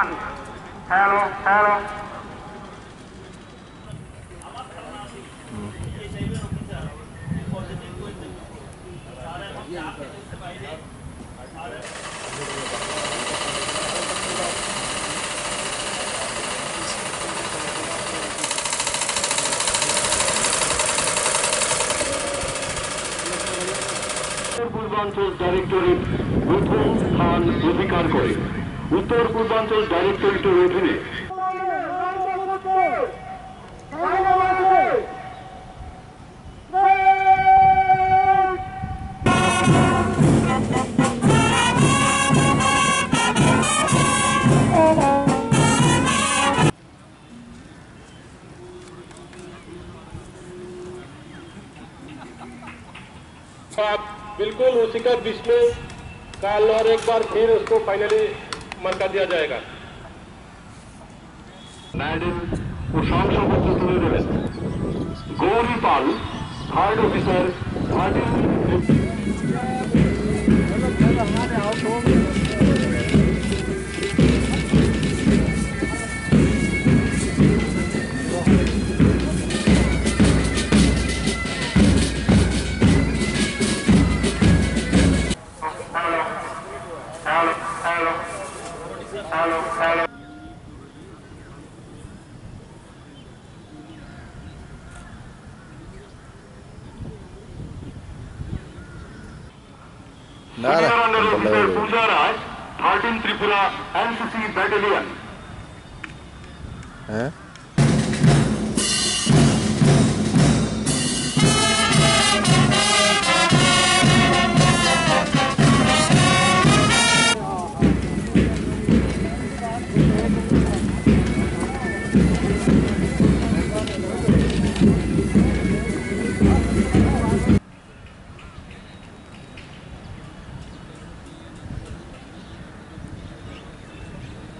1 hello hello পূর্বাঞ্চল directorate প্রথম স্থান অধিকার করে। উত্তর পূর্বাঞ্চল ডাইরেক্টরেটের অধীনে बिल्कुल उसी का बीच में कल और एक बार फिर उसको फाइनली मरका दिया जाएगा। मैडम ও শংসাপত্র তুলে দেবেন। Gouri Pal, third officer, hello hello hello hello Puja Raj, 13 Tripura NCC battalion. হ্যাঁ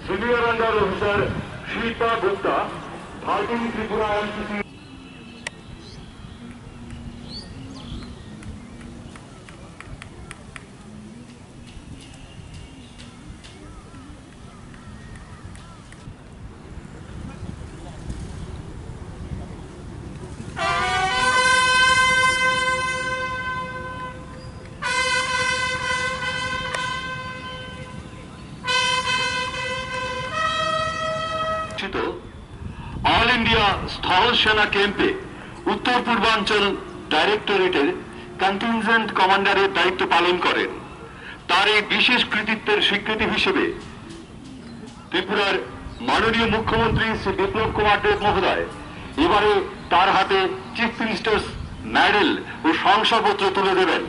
senior under officer Shilpa Gupta, 13 Tripura NCC. All India স্থল সেনা ক্যাম্পে উত্তর পূর্বাঞ্চল ডাইরেক্টরেটের কন্টিনজেন্ট কমান্ডারের দায়িত্ব পালন করেন। তার এই বিশেষ কৃতিত্বের স্বীকৃতি হিসেবে ত্রিপুরার মাননীয় মুখ্যমন্ত্রী শ্রী বিপ্লব কুমার দেব মহোদয় এবারে তার হাতে চিফ মিনিস্টার্স মেডেল ও শংসাপত্র তুলে দেবেন।